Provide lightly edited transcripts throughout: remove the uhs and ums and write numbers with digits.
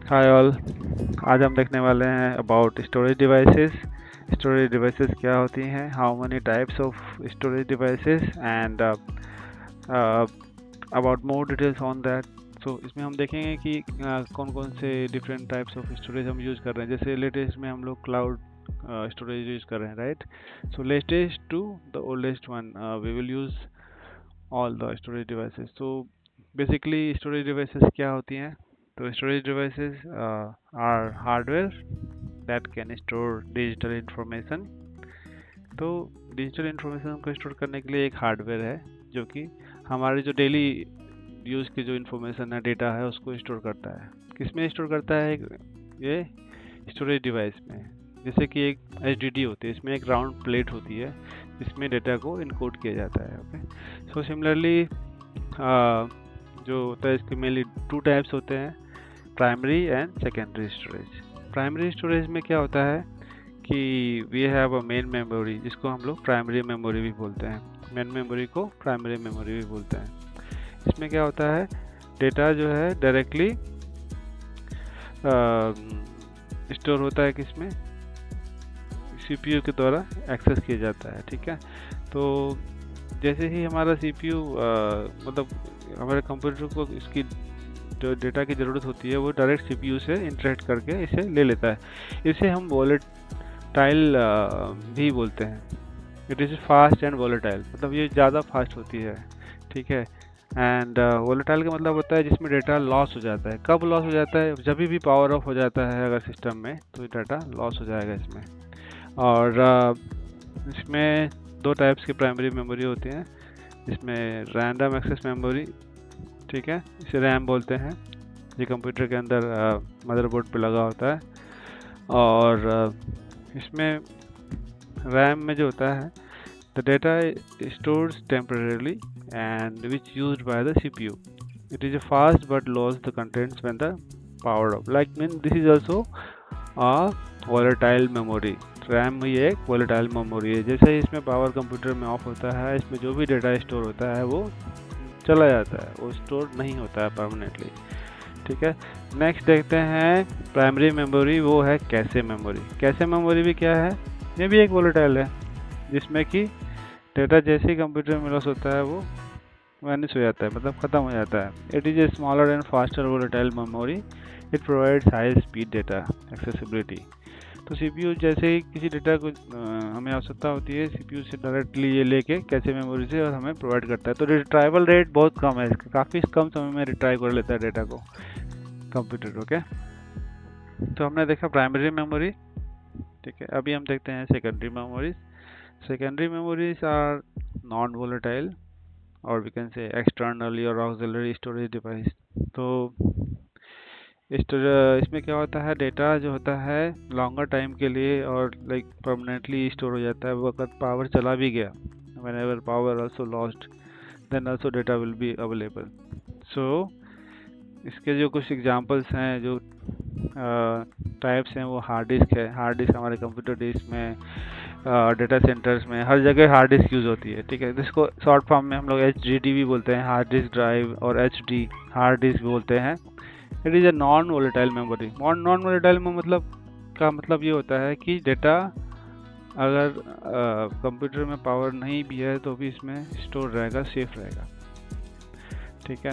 Hi all. आज हम देखने वाले हैं about storage devices. Storage devices क्या होती हैं, how many types of storage devices and about more details on that. So इसमें हम देखेंगे कि कौन कौन से डिफरेंट टाइप्स ऑफ स्टोरेज हम यूज़ कर रहे हैं। जैसे लेटेस्ट में हम लोग क्लाउड स्टोरेज यूज़ कर रहे हैं, right. So latest to the oldest one we will use all the storage devices. So basically storage devices क्या होती हैं? तो storage devices are hardware that can store digital information. तो डिजिटल इंफॉर्मेशन को store करने के लिए एक हार्डवेयर है जो कि हमारे जो डेली यूज़ की जो इंफॉर्मेशन है, डेटा है, उसको स्टोर करता है। किस में स्टोर करता है? ये स्टोरेज डिवाइस में। जैसे कि एक HDD होती है, इसमें एक राउंड प्लेट होती है जिसमें डेटा को इनकोड किया जाता है। ओके, सो सिमिलरली जो होता है, इसके मेनली टू टाइप्स होते हैं, primary and secondary storage. Primary storage में क्या होता है कि we have a main memory, जिसको हम लोग प्राइमरी मेमोरी भी बोलते हैं। मेन मेमोरी को प्राइमरी मेमोरी भी बोलते हैं। इसमें क्या होता है, डेटा जो है डायरेक्टली स्टोर होता है, किसमें? CPU के द्वारा एक्सेस किया जाता है। ठीक है, तो जैसे ही हमारा CPU मतलब हमारे कंप्यूटर को इसकी जो डेटा की ज़रूरत होती है वो डायरेक्ट CPU से इंटरेक्ट करके इसे ले लेता है। इसे हम वॉलेटाइल भी बोलते हैं। It is fast and volatile, मतलब ये ज़्यादा फास्ट होती है। ठीक है, एंड वॉलेटाइल का मतलब होता है जिसमें डेटा लॉस हो जाता है। कब लॉस हो जाता है? जब भी पावर ऑफ हो जाता है अगर सिस्टम में, तो डाटा लॉस हो जाएगा इसमें। और इसमें दो टाइप्स की प्राइमरी मेमोरी होती हैं। इसमें रैंडम एक्सेस मेमोरी, ठीक है, इसे रैम बोलते हैं, ये कंप्यूटर के अंदर मदरबोर्ड पे लगा होता है। और इसमें रैम में जो होता है, the data stores temporarily and which used by the CPU. It is a fast but loses the contents when the power off. Like mean this is also a volatile memory. RAM भी एक volatile memory है। जैसे ही इसमें power computer में of होता है, इसमें जो भी डेटा स्टोर होता है वो चला जाता है, वो स्टोर नहीं होता है परमानेंटली। ठीक है, नेक्स्ट देखते हैं प्राइमरी मेमोरी, वो है कैशे मेमोरी। कैशे मेमोरी भी क्या है? ये भी एक वोलेटाइल है, जिसमें कि डेटा जैसे ही कंप्यूटर में लॉस होता है वो वैनिश हो जाता है, मतलब ख़त्म हो जाता है। It is a smaller and faster volatile memory. It provides high speed data accessibility. तो CPU जैसे ही किसी डेटा को हमें आवश्यकता होती है, CPU से डायरेक्टली ये लेके कैसे मेमोरी से और हमें प्रोवाइड करता है। तो रिट्राइवल रेट बहुत कम है इसका, काफ़ी कम समय में रिट्राइव कर लेता है डेटा को कंप्यूटर। ओके, तो हमने देखा प्राइमरी मेमोरी। ठीक है, अभी हम देखते हैं secondary memories. Secondary memories are non volatile और वी कैन से एक्सटर्नली और ऑक्सिलरी स्टोरेज डिवाइस। तो इसमें क्या होता है, डेटा जो होता है लॉन्गर टाइम के लिए और लाइक परमानेंटली स्टोर हो जाता है। वो अगर पावर चला भी गया, whenever power also lost, then also data will be available. So इसके जो कुछ एग्जांपल्स हैं, जो टाइप्स हैं, वो हार्ड डिस्क है। हार्ड डिस्क हमारे कंप्यूटर डिस्क में, डेटा सेंटर्स में, हर जगह हार्ड डिस्क यूज़ होती है। ठीक है, जिसको शॉर्ट फॉर्म में हम लोग HDD भी बोलते हैं, हार्ड डिस्क ड्राइव, और HD हार्ड डिस्क बोलते हैं। It is a non volatile memory. Non volatile में मतलब का मतलब ये होता है कि डेटा अगर कंप्यूटर में पावर नहीं भी है तो भी इसमें स्टोर रहेगा, सेफ रहेगा। ठीक है,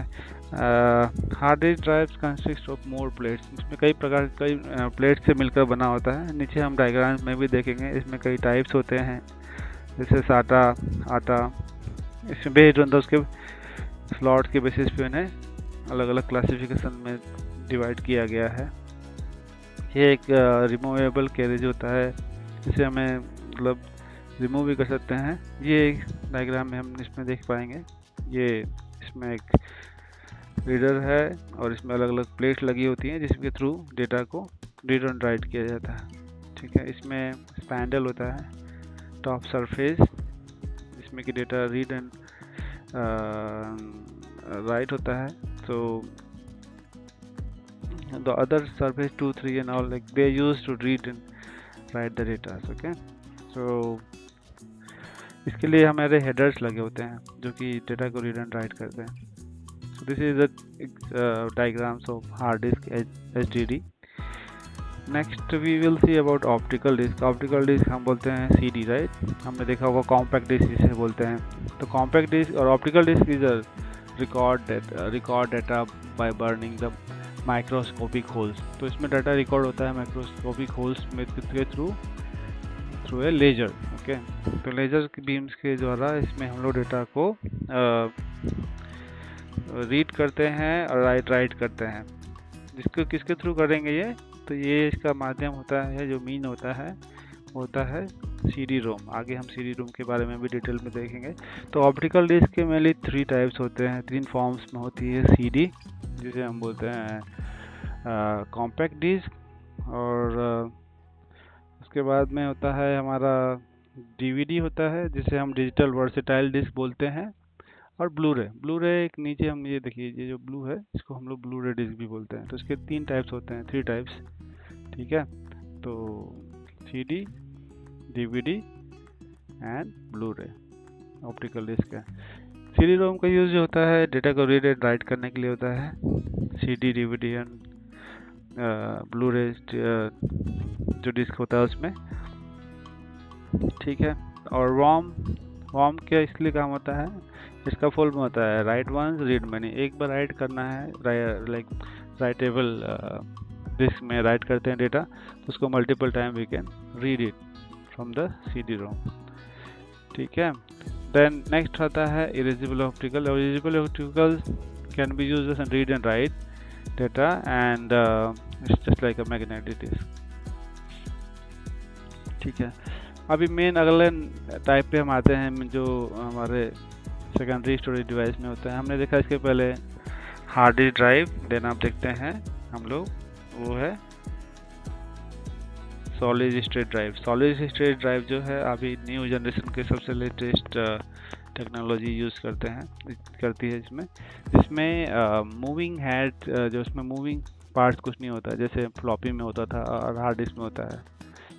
hard disk drives consist of more plates. इसमें कई प्रकार कई प्लेट से मिलकर बना होता है। नीचे हम डायग्राम में भी देखेंगे, इसमें कई टाइप्स होते हैं, जैसे साटा, आटा। इसमें बेस्ड ऑन उसके स्लॉट के बेसिस पे उन्हें अलग अलग क्लासिफिकेशन में डिवाइड किया गया है। ये एक रिमूवेबल कैरेज होता है, जिसे हमें मतलब रिमूव भी कर सकते हैं। ये एक डायग्राम में हम इसमें देख पाएंगे। ये इसमें एक रीडर है और इसमें अलग अलग प्लेट्स लगी होती हैं जिसके थ्रू डेटा को रीड एंड राइट किया जाता है। ठीक है, इसमें स्पैंडल होता है, टॉप सरफेस, जिसमें कि डेटा रीड एंड राइट होता है। तो the other surface 2, 3 and all, like they used to read and write the data. Okay, so इसके लिए हमारे हेडर्स लगे होते हैं जो कि डेटा को रीड एंड राइट करते हैं। So this is the diagrams of hard disk HDD। Next we will see about optical disc. Optical disc हम बोलते हैं CD, राइट। हमने देखा होगा कॉम्पैक्ट डिस्क जिसे बोलते हैं। तो कॉम्पैक्ट डिस्क और optical disc is a record data by burning the microscopic holes. तो इसमें डाटा रिकॉर्ड होता है माइक्रोस्कोपिक होल्स में के थ्रू ए लेजर। ओके, तो लेजर बीम्स के द्वारा इसमें हम लोग डेटा को रीड करते हैं और राइट करते हैं। जिसको किसके थ्रू करेंगे ये, तो ये इसका माध्यम होता है, जो मीन होता है CD-ROM। आगे हम CD-ROM के बारे में भी डिटेल में देखेंगे। तो ऑप्टिकल डिस्क के मेनली 3 टाइप्स होते हैं, 3 फॉर्म्स में होती है। CD, जिसे हम बोलते हैं कॉम्पैक्ट डिस्क, और उसके बाद में होता है हमारा DVD होता है, जिसे हम डिजिटल वर्सेटाइल डिस्क बोलते हैं, और ब्लू-रे एक नीचे हम ये देखिए, ये जो ब्लू है इसको हम लोग ब्लू-रे डिस्क भी बोलते हैं। तो इसके 3 टाइप्स होते हैं, 3 टाइप्स, ठीक है। तो CD, DVD and Blu-ray optical disc है। CD-ROM का यूज जो होता है डेटा को रीड एंड राइट करने के लिए होता है। CD, DVD एंड ब्लू-रे जो डिस्क होता है उसमें, ठीक है। और ROM क्या इसलिए काम होता है, इसका फुल में होता है राइट वंस रीड मैनी। एक बार राइट करना है, लाइक राइटेबल डिस्क में राइट करते हैं डेटा, तो उसको multiple time we can read it from the CD-ROM, ठीक है। देन नेक्स्ट आता है erasable optical. Erasable optical can be used as read and write data and it's just like a magnetic disk, ठीक है। अभी main अगले type पे हम आते हैं, जो हमारे सेकेंडरी स्टोरेज डिवाइस में होता है। हमने देखा इसके पहले हार्ड डिस्क ड्राइव, देन आप देखते हैं हम लोग वो है solid state drive. Solid state drive जो है अभी न्यू जनरेशन के सबसे लेटेस्ट टेक्नोलॉजी यूज़ करती है जिसमें मूविंग हेड, जो इसमें मूविंग पार्ट्स कुछ नहीं होता है, जैसे फ्लॉपी में होता था और हार्ड डिस्क में होता है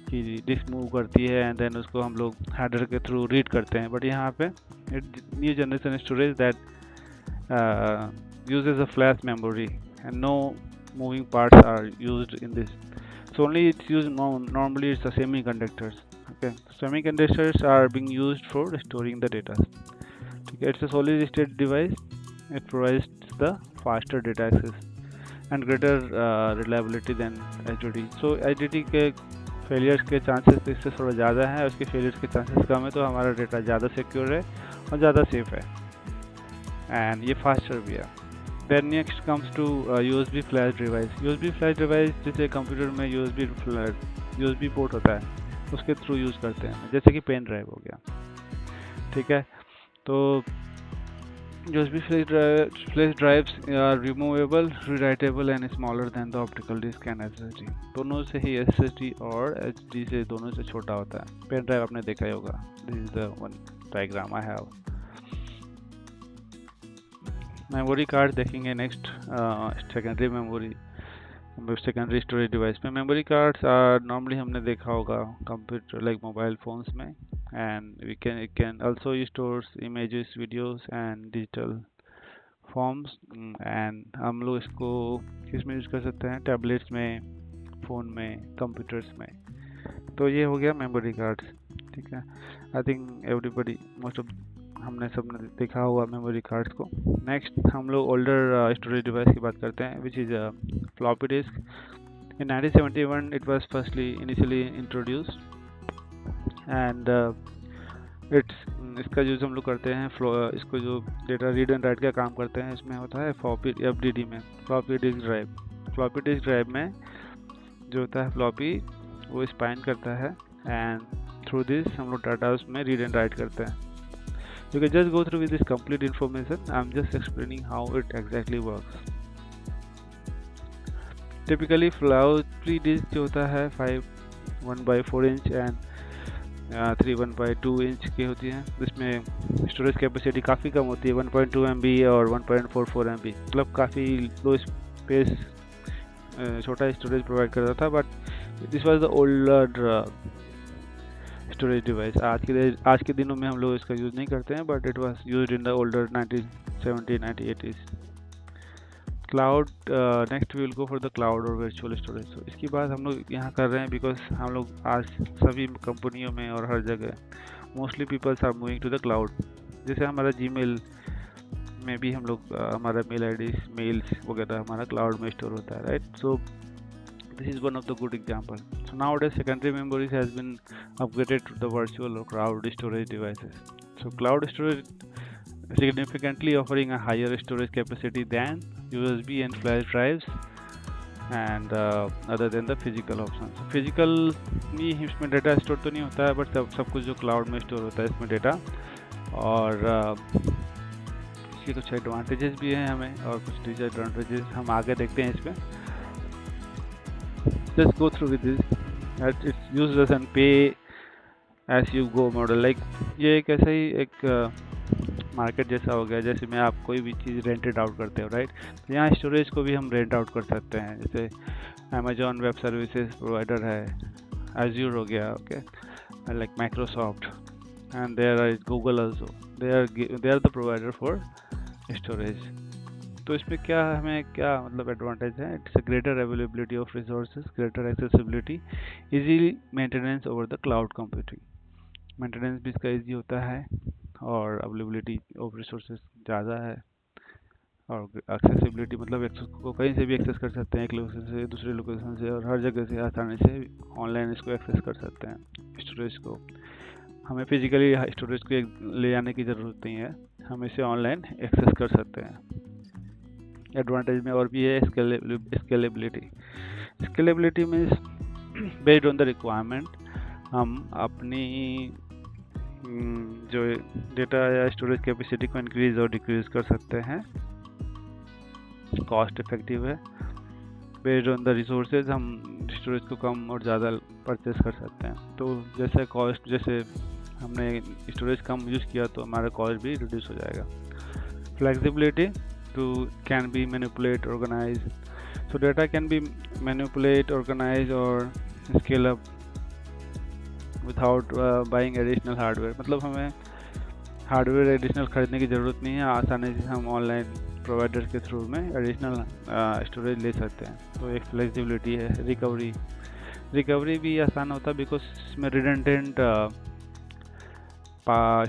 कि डिस्क मूव करती है एंड देन उसको हम लोग हेडर के थ्रू रीड करते हैं। बट यहाँ पे new generation storage that uses a flash memory and no moving parts are used in this. So only it's used normally it's a semiconductors. Okay, semiconductors are being used for storing the data. Okay, it's a solid state device. It provides the faster data access and greater reliability than HDD. So HDD के failures के chances इससे थोड़ा ज़्यादा है, उसके failures के chances कम है, तो हमारा डेटा ज़्यादा सिक्योर है और ज़्यादा सेफ है एंड ये फास्टर भी है। Then next comes to USB flash device. USB flash device जिसे कंप्यूटर में USB पोर्ट होता है उसके थ्रू यूज़ करते हैं, जैसे कि पेन ड्राइव हो गया, ठीक है। तो USB flash drives are removable, rewritable and smaller than the optical disk and SSD। दोनों से ही SSD और HD से दोनों से छोटा होता है। पेन ड्राइव आपने देखा ही होगा, this is the one diagram I have। Memory card देखेंगे next, secondary memory, secondary storage device में। मेमोरी कार्ड्स नॉर्मली हमने देखा होगा कंप्यूटर लाइक मोबाइल फोन्स में, and it can also stores images, videos and digital forms, and हम लोग इसको किस में यूज़ कर सकते हैं, टैबलेट्स में, फ़ोन में, कंप्यूटर्स में। तो ये हो गया मेमोरी कार्ड्स, ठीक है। I think everybody most of हमने सबने देखा हुआ मेमोरी कार्ड्स को। नेक्स्ट हम लोग ओल्डर स्टोरेज डिवाइस की बात करते हैं, which is floppy disk. In 1971 it was firstly initially introduced and इसका यूज़ हम लोग करते हैं इसको जो डेटा रीड एंड राइट का काम करते हैं, इसमें होता है FDD में floppy disk drive. Floppy disk drive में जो होता है फ्लॉपी वो स्पाइन करता है एंड थ्रू दिस हम लोग डाटा उसमें रीड एंड राइट करते हैं। You can just go through with this complete information. I'm just explaining how it exactly works. Typically floppy disk जो होता है 1/4 इंच एंड 3/2 इंच की होती है। इसमें स्टोरेज कैपेसिटी काफ़ी कम होती है, 1.2 MB और 1.44 MB, मतलब काफ़ी लो स्पेस छोटा स्टोरेज प्रोवाइड करता था। But this was the older storage device. आज के दिनों में हम लोग इसका यूज़ नहीं करते हैं, but it was used in the older 1970-1980s cloud next we will go for the cloud और वर्चुअल स्टोरेज। तो इसकी बात हम लोग यहाँ कर रहे हैं बिकॉज हम लोग आज सभी कंपनियों में और हर जगह mostly peoples are moving to the cloud. जैसे हमारा जीमेल में भी हम लोग हमारा मेल आईडी मेल्स वगैरह हमारा क्लाउड में स्टोर होता है, right. So this is one of the good example. So nowadays secondary memories has been upgraded to the virtual or cloud storage devices. So cloud storage significantly offering a higher storage capacity than USB and flash drives and other than the physical options. Physical में इसमें data store तो नहीं होता है, but सब कुछ जो cloud में स्टोर होता है इसमें डेटा, और इसके कुछ एडवांटेजेस भी हैं हमें और कुछ डिसएडवांटेजेस हम आगे देखते हैं इसमें। Let's go through with this. It's useless and pay as you go model. Like ये एक ऐसा ही एक मार्केट जैसा हो गया, जैसे में आप कोई भी चीज़ रेंटेड आउट करते हो, राइट। तो यहाँ स्टोरेज को भी हम रेंट आउट कर सकते हैं। जैसे अमेजॉन वेब सर्विसेज प्रोवाइडर है, एज्योर हो गया, okay, like Microsoft and there are Google also, they are the provider for storage. तो इसमें क्या हमें क्या मतलब एडवांटेज है? It's a greater availability of resources, greater accessibility, easy maintenance over the cloud computing. Maintenance भी इसका इजी होता है और अवेलेबिलिटी ऑफ रिसोर्सेज ज़्यादा है, और एक्सेसिबिलिटी मतलब एक्सेस को कहीं से भी एक्सेस कर सकते हैं, एक लोकेशन से दूसरे लोकेशन से, और हर जगह से आसानी से ऑनलाइन इसको एक्सेस कर सकते हैं। स्टोरेज को हमें फिजिकली स्टोरेज को ले जाने की ज़रूरत नहीं है, हम इसे ऑनलाइन एक्सेस कर सकते हैं। एडवांटेज में और भी है scalability. Scalability means based on the requirement हम अपनी जो डेटा या स्टोरेज कैपेसिटी को इंक्रीज और डिक्रीज कर सकते हैं। कॉस्ट इफेक्टिव है। बेस्ड ऑन द रिसोर्सेज हम स्टोरेज को कम और ज़्यादा परचेस कर सकते हैं। तो जैसे कॉस्ट, जैसे हमने स्टोरेज कम यूज़ किया तो हमारा कॉस्ट भी रिड्यूस हो जाएगा। Flexibility can be manipulate, organize. So data can be manipulate, organize or scale up without buying additional hardware. मतलब हमें हार्डवेयर एडिशनल खरीदने की ज़रूरत नहीं है, आसानी से हम ऑनलाइन प्रोवाइडर्स के थ्रू में एडिशनल स्टोरेज ले सकते हैं। तो एक फ्लेक्सिबिलिटी है। रिकवरी भी आसान होता है बिकॉज इसमें रिडंडेंट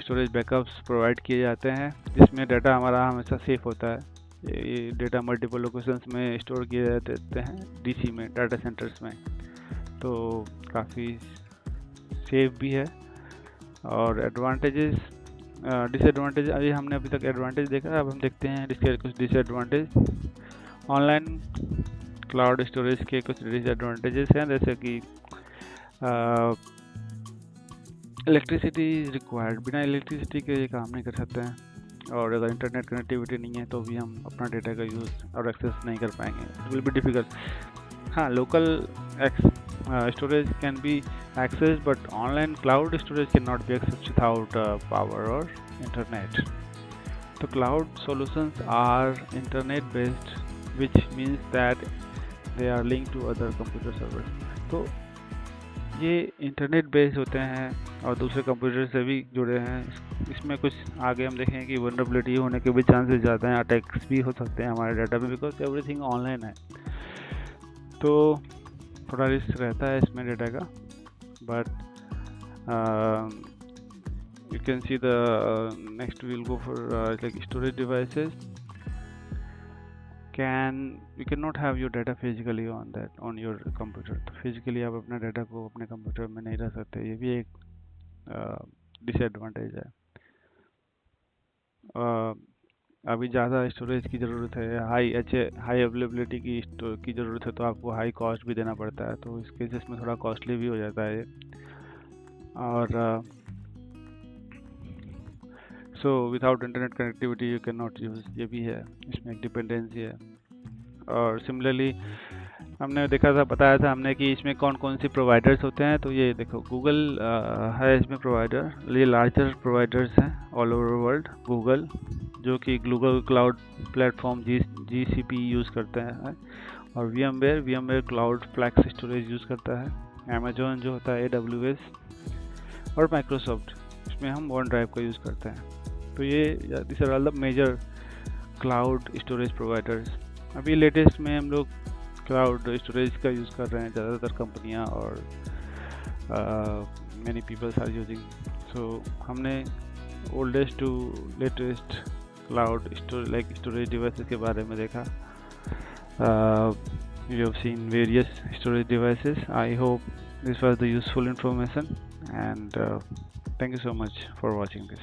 स्टोरेज बैकअप्स प्रोवाइड किए जाते हैं, जिसमें डाटा हमारा हमेशा सेफ होता है। ये डेटा मल्टीपल लोकेशंस में स्टोर किए जाते हैं डीसी में, डाटा सेंटर्स में, तो काफ़ी सेफ भी है। और एडवांटेजेस डिसएडवांटेज, अभी हमने अभी तक एडवांटेज देखा है, अब हम देखते हैं इसके कुछ डिसएडवांटेज। ऑनलाइन क्लाउड स्टोरेज के कुछ डिसएडवांटेजेस हैं, जैसे कि इलेक्ट्रिसिटी इज रिक्वायर्ड। बिना इलेक्ट्रिसिटी के ये काम नहीं कर सकते हैं, और अगर इंटरनेट कनेक्टिविटी नहीं है तो भी हम अपना डेटा का यूज़ और एक्सेस नहीं कर पाएंगे। It will be difficult. हाँ, local storage can be access, but online cloud storage can not be access without power और इंटरनेट। तो cloud solutions are internet based, which means that they are link to other computer servers. तो ये internet based होते हैं और दूसरे computer से भी जुड़े हैं। इसमें कुछ आगे हम देखेंगे कि वल्नरेबिलिटी होने के भी चांसेस ज़्यादा हैं, अटैक्स भी हो सकते हैं हमारे डाटा में, बिकॉज एवरीथिंग ऑनलाइन है। तो थोड़ा रिस्क रहता है इसमें डेटा का, but you can see the next will go for like storage devices. You cannot have your data physically on your computer। तो फिजिकली आप अपना डाटा को अपने कंप्यूटर में नहीं रख सकते, ये भी एक डिसएडवांटेज है। अभी ज़्यादा स्टोरेज की ज़रूरत है, हाई अवेलेबिलिटी की ज़रूरत है, तो आपको हाई कॉस्ट भी देना पड़ता है, तो इस केसेस में थोड़ा कॉस्टली भी हो जाता है ये। और so without internet connectivity you can not use, ये भी है, इसमें एक डिपेंडेंसी है। और सिमिलरली हमने देखा था, बताया था हमने कि इसमें कौन कौन सी प्रोवाइडर्स होते हैं। तो ये देखो, गूगल है इसमें प्रोवाइडर, ये लार्जर प्रोवाइडर्स हैं ऑल ओवर वर्ल्ड। गूगल जो कि Google cloud platform GCP use करते हैं, और VMware cloud flex storage use करता है। अमेजॉन जो होता है AWS, और माइक्रोसॉफ्ट, इसमें हम वन ड्राइव का यूज़ करते हैं। तो ये this are all the major cloud storage providers. अभी लेटेस्ट में हम लोग क्लाउड स्टोरेज का यूज़ कर रहे हैं ज़्यादातर कंपनियां, और मैनी पीपल्स आर यूजिंग। सो हमने oldest to latest cloud storage devices के बारे में देखा। You have seen various storage devices. I hope this was the useful information, and thank you so much for watching this.